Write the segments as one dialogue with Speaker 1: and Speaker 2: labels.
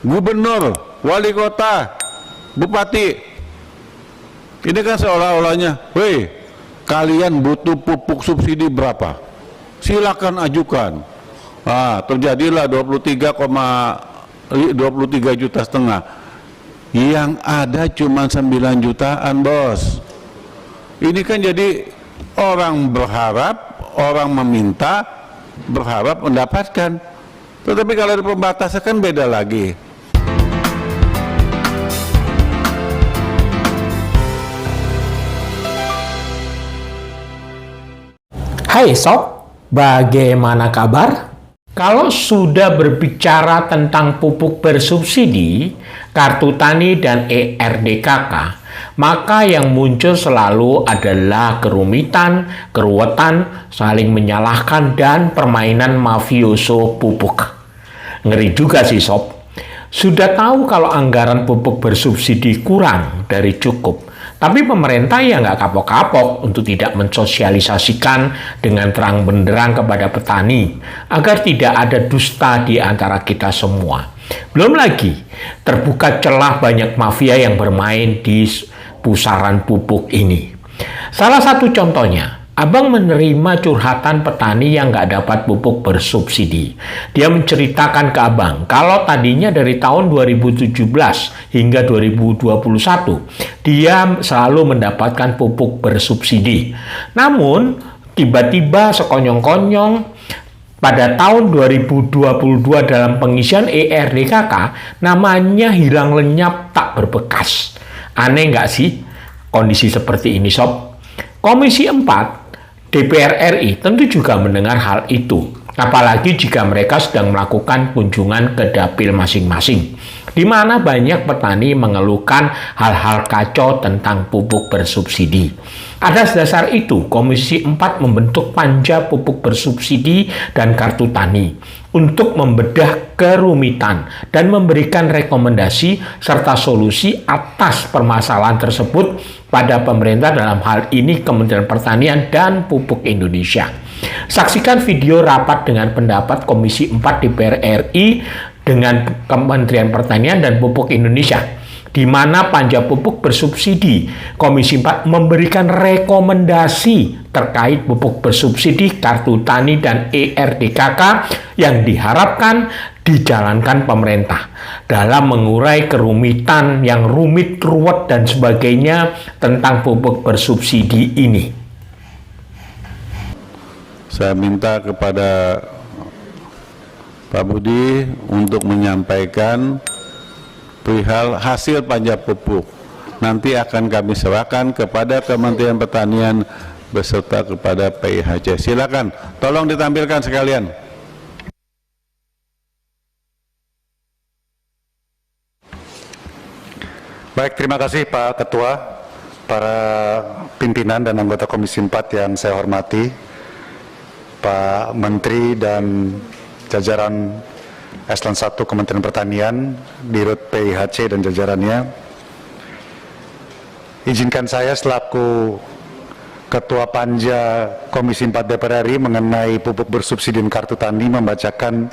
Speaker 1: gubernur, wali kota, bupati. Ini kan seolah-olahnya, weh, kalian butuh pupuk subsidi berapa? Silakan ajukan. Terjadilah 23 juta setengah. Yang ada cuma 9 jutaan, bos. Ini kan jadi orang berharap, orang meminta, berharap mendapatkan. Tetapi kalau ada pembatasan kan beda lagi.
Speaker 2: Hai sob, bagaimana kabar? Kalau sudah berbicara tentang pupuk bersubsidi, kartu tani dan ERDKK, maka yang muncul selalu adalah kerumitan, keruwetan, saling menyalahkan, dan permainan mafioso pupuk. Ngeri juga sih sob. Sudah tahu kalau anggaran pupuk bersubsidi kurang dari cukup, tapi pemerintah ya nggak kapok-kapok untuk tidak mensosialisasikan dengan terang benderang kepada petani agar tidak ada dusta di antara kita semua. Belum lagi terbuka celah banyak mafia yang bermain di pusaran pupuk ini. Salah satu contohnya, Abang menerima curhatan petani yang nggak dapat pupuk bersubsidi. Dia menceritakan ke Abang kalau tadinya dari tahun 2017 hingga 2021 dia selalu mendapatkan pupuk bersubsidi. Namun tiba-tiba sekonyong-konyong pada tahun 2022 dalam pengisian ERDKK namanya hilang lenyap tak berbekas. Aneh nggak sih kondisi seperti ini sob? Komisi 4 DPR RI tentu juga mendengar hal itu, apalagi jika mereka sedang melakukan kunjungan ke dapil masing-masing, di mana banyak petani mengeluhkan hal-hal kacau tentang pupuk bersubsidi. Atas dasar itu, Komisi 4 membentuk panja pupuk bersubsidi dan kartu tani untuk membedah kerumitan dan memberikan rekomendasi serta solusi atas permasalahan tersebut pada pemerintah, dalam hal ini Kementerian Pertanian dan Pupuk Indonesia. Saksikan video rapat dengan pendapat Komisi 4 DPR RI dengan Kementerian Pertanian dan Pupuk Indonesia, di mana panja pupuk bersubsidi Komisi 4 memberikan rekomendasi terkait pupuk bersubsidi, kartu tani, dan ERDKK yang diharapkan dijalankan pemerintah dalam mengurai kerumitan yang rumit, ruwet, dan sebagainya tentang pupuk bersubsidi ini.
Speaker 1: Saya minta kepada Pak Budi untuk menyampaikan perihal hasil panja pupuk. Nanti akan kami serahkan kepada Kementerian Pertanian beserta kepada PIHC. Silakan, tolong ditampilkan sekalian.
Speaker 3: Baik, terima kasih Pak Ketua, para pimpinan dan anggota Komisi 4 yang saya hormati, Pak Menteri dan jajaran Eselon 1 Kementerian Pertanian, Dirut PIHC dan jajarannya. Izinkan saya selaku Ketua Panja Komisi 4 DPR RI mengenai pupuk bersubsidi dan kartu tani membacakan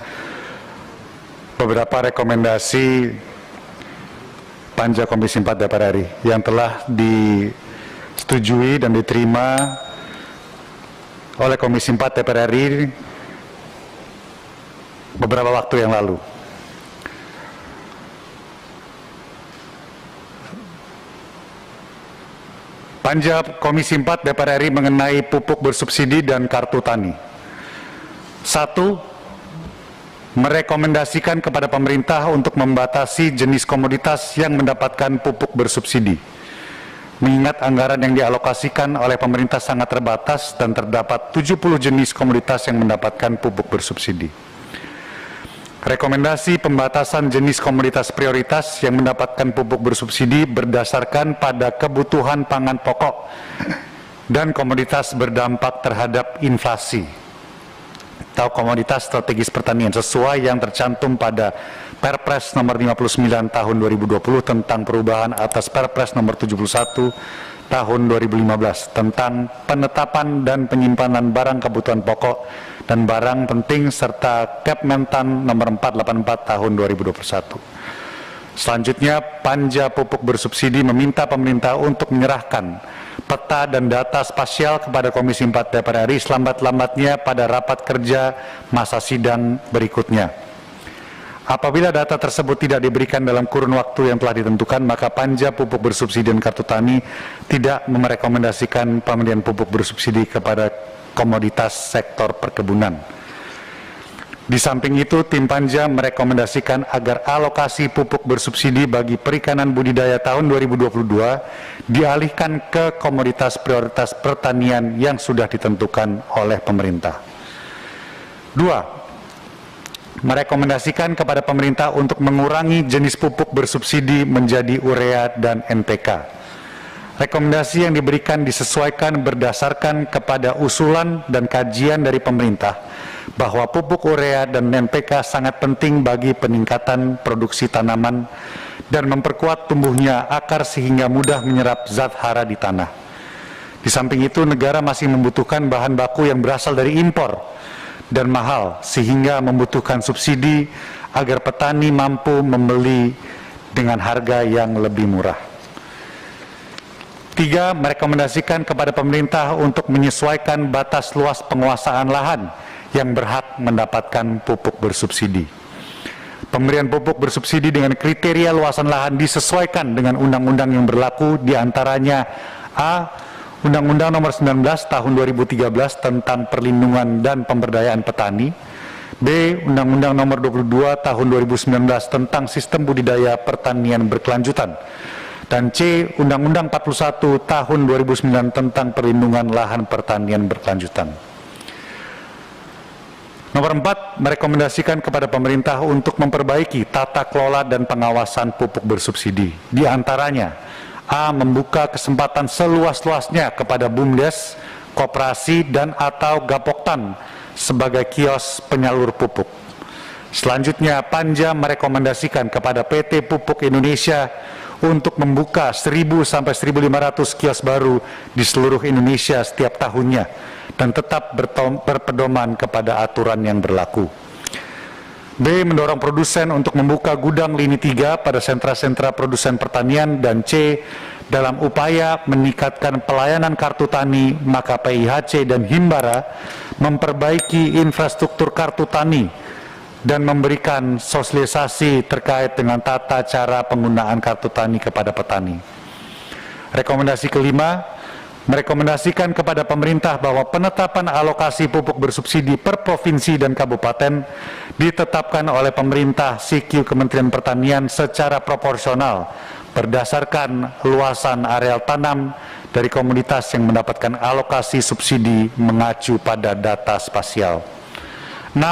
Speaker 3: beberapa rekomendasi Panja Komisi 4 DPR RI yang telah disetujui dan diterima oleh Komisi 4 DPR RI beberapa waktu yang lalu. Panja Komisi 4 DPR RI mengenai pupuk bersubsidi dan kartu tani. 1. Merekomendasikan kepada pemerintah untuk membatasi jenis komoditas yang mendapatkan pupuk bersubsidi. Mengingat anggaran yang dialokasikan oleh pemerintah sangat terbatas dan terdapat 70 jenis komoditas yang mendapatkan pupuk bersubsidi. Rekomendasi pembatasan jenis komoditas prioritas yang mendapatkan pupuk bersubsidi berdasarkan pada kebutuhan pangan pokok dan komoditas berdampak terhadap inflasi atau komoditas strategis pertanian sesuai yang tercantum pada Perpres nomor 59 tahun 2020 tentang perubahan atas Perpres nomor 71 tahun 2015 tentang penetapan dan penyimpanan barang kebutuhan pokok dan barang penting serta Kepmentan nomor 484 tahun 2021. Selanjutnya, Panja Pupuk Bersubsidi meminta pemerintah untuk menyerahkan peta dan data spasial kepada Komisi 4 DPR RI selambat-lambatnya pada rapat kerja masa sidang berikutnya. Apabila data tersebut tidak diberikan dalam kurun waktu yang telah ditentukan, maka Panja Pupuk Bersubsidi dan Kartu Tani tidak merekomendasikan pemberian pupuk bersubsidi kepada komoditas sektor perkebunan. Di samping itu, tim Panja merekomendasikan agar alokasi pupuk bersubsidi bagi perikanan budidaya tahun 2022 dialihkan ke komoditas prioritas pertanian yang sudah ditentukan oleh pemerintah. 2. Merekomendasikan kepada pemerintah untuk mengurangi jenis pupuk bersubsidi menjadi urea dan NPK. Rekomendasi yang diberikan disesuaikan berdasarkan kepada usulan dan kajian dari pemerintah bahwa pupuk urea dan NPK sangat penting bagi peningkatan produksi tanaman dan memperkuat tumbuhnya akar sehingga mudah menyerap zat hara di tanah. Di samping itu, negara masih membutuhkan bahan baku yang berasal dari impor dan mahal sehingga membutuhkan subsidi agar petani mampu membeli dengan harga yang lebih murah. 3. Merekomendasikan kepada pemerintah untuk menyesuaikan batas luas penguasaan lahan yang berhak mendapatkan pupuk bersubsidi. Pemberian pupuk bersubsidi dengan kriteria luasan lahan disesuaikan dengan undang-undang yang berlaku, diantaranya A. Undang-Undang Nomor 19 Tahun 2013 tentang Perlindungan dan Pemberdayaan Petani, B. Undang-Undang Nomor 22 Tahun 2019 tentang Sistem Budidaya Pertanian Berkelanjutan, dan C. Undang-Undang 41 Tahun 2009 tentang Perlindungan Lahan Pertanian Berkelanjutan. Nomor 4, merekomendasikan kepada pemerintah untuk memperbaiki tata kelola dan pengawasan pupuk bersubsidi. Di antaranya, A. Membuka kesempatan seluas-luasnya kepada BUMDes, koperasi, dan atau Gapoktan sebagai kios penyalur pupuk. Selanjutnya, Panja merekomendasikan kepada PT Pupuk Indonesia untuk membuka 1.000 sampai 1.500 kios baru di seluruh Indonesia setiap tahunnya dan tetap berpedoman kepada aturan yang berlaku. B. Mendorong produsen untuk membuka gudang lini 3 pada sentra-sentra produsen pertanian, dan C. Dalam upaya meningkatkan pelayanan kartu tani, maka PIHC dan Himbara memperbaiki infrastruktur kartu tani dan memberikan sosialisasi terkait dengan tata cara penggunaan kartu tani kepada petani. Rekomendasi kelima, merekomendasikan kepada pemerintah bahwa penetapan alokasi pupuk bersubsidi per provinsi dan kabupaten ditetapkan oleh pemerintah CQ Kementerian Pertanian secara proporsional berdasarkan luasan areal tanam dari komoditas yang mendapatkan alokasi subsidi mengacu pada data spasial. 6.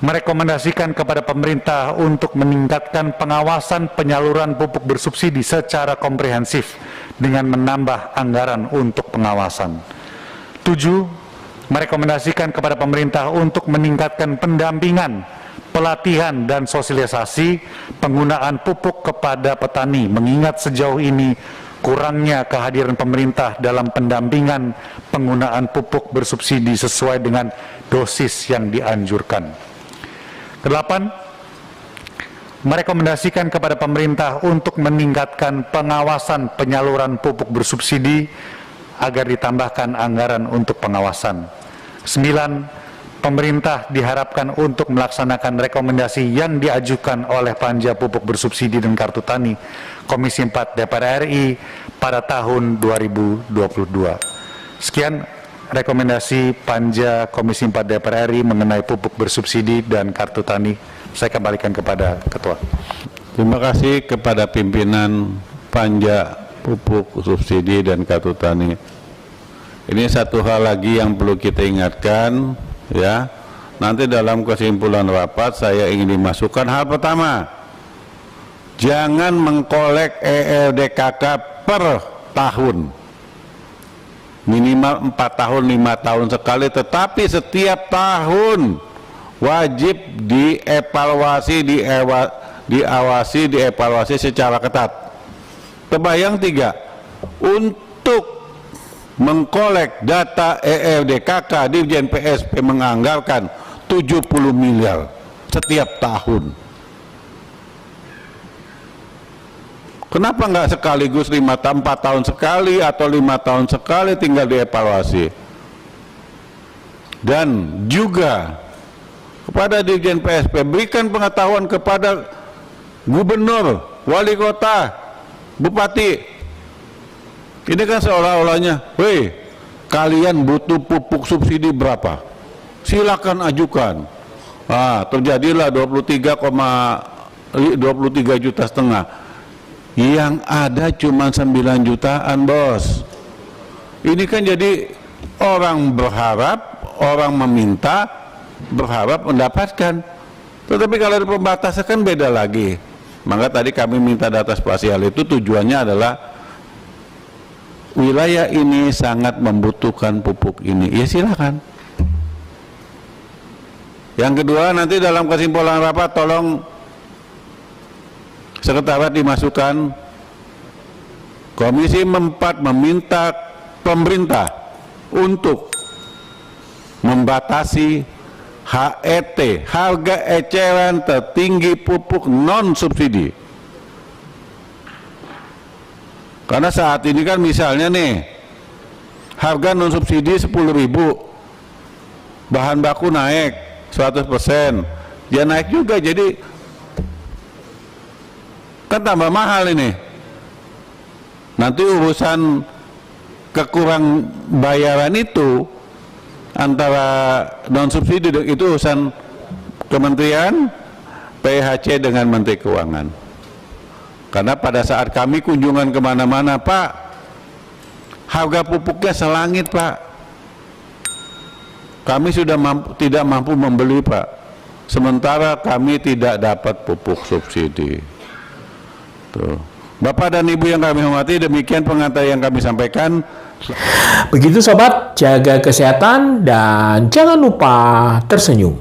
Speaker 3: Merekomendasikan kepada pemerintah untuk meningkatkan pengawasan penyaluran pupuk bersubsidi secara komprehensif dengan menambah anggaran untuk pengawasan. 7. Merekomendasikan kepada pemerintah untuk meningkatkan pendampingan, pelatihan, dan sosialisasi penggunaan pupuk kepada petani, mengingat sejauh ini kurangnya kehadiran pemerintah dalam pendampingan penggunaan pupuk bersubsidi sesuai dengan dosis yang dianjurkan. 8. Merekomendasikan kepada pemerintah untuk meningkatkan pengawasan penyaluran pupuk bersubsidi agar ditambahkan anggaran untuk pengawasan. 9. Pemerintah diharapkan untuk melaksanakan rekomendasi yang diajukan oleh Panja Pupuk Bersubsidi dan Kartu Tani Komisi 4 DPR RI pada tahun 2022. Sekian rekomendasi Panja Komisi 4 DPR RI mengenai pupuk bersubsidi dan kartu tani. Saya kembalikan kepada Ketua.
Speaker 1: Terima kasih kepada pimpinan Panja Pupuk Subsidi dan Kartu Tani. Ini satu hal lagi yang perlu kita ingatkan, ya. Nanti dalam kesimpulan rapat saya ingin dimasukkan hal pertama, jangan mengkolek ELDKK per tahun. Minimal 4 tahun, 5 tahun sekali, tetapi setiap tahun wajib dievaluasi secara ketat. Terbayang 3, untuk mengkolek data ELDKK Dirjen PSP menganggarkan 70 miliar setiap tahun. Kenapa nggak sekaligus 4 tahun sekali atau 5 tahun sekali tinggal dievaluasi? Dan juga kepada Dirjen PSP berikan pengetahuan kepada gubernur, wali kota, bupati. Ini kan seolah-olahnya, weh, kalian butuh pupuk subsidi berapa? Silakan ajukan. Nah, terjadilah 23 juta setengah. Yang ada cuma 9 jutaan, bos. Ini kan jadi orang berharap, orang meminta, berharap mendapatkan. Tetapi kalau ada pembatasan kan beda lagi. Maka tadi kami minta data spasial itu tujuannya adalah wilayah ini sangat membutuhkan pupuk ini. Ya silakan. Yang kedua, nanti dalam kesimpulan rapat tolong sekretariat dimasukkan Komisi 4 meminta pemerintah untuk membatasi HET, harga eceran tertinggi pupuk non subsidi. Karena saat ini kan misalnya nih, harga non subsidi 10.000, bahan baku naik 100%, dia naik juga, jadi kan tambah mahal ini. Nanti urusan kekurang bayaran itu antara non subsidi itu urusan Kementerian PHC dengan Menteri Keuangan. Karena pada saat kami kunjungan kemana-mana, Pak, harga pupuknya selangit, Pak. Kami sudah tidak mampu membeli, Pak. Sementara kami tidak dapat pupuk subsidi. Tuh. Bapak dan Ibu yang kami hormati, demikian pengantar yang kami sampaikan.
Speaker 2: Begitu sobat, jaga kesehatan dan jangan lupa tersenyum.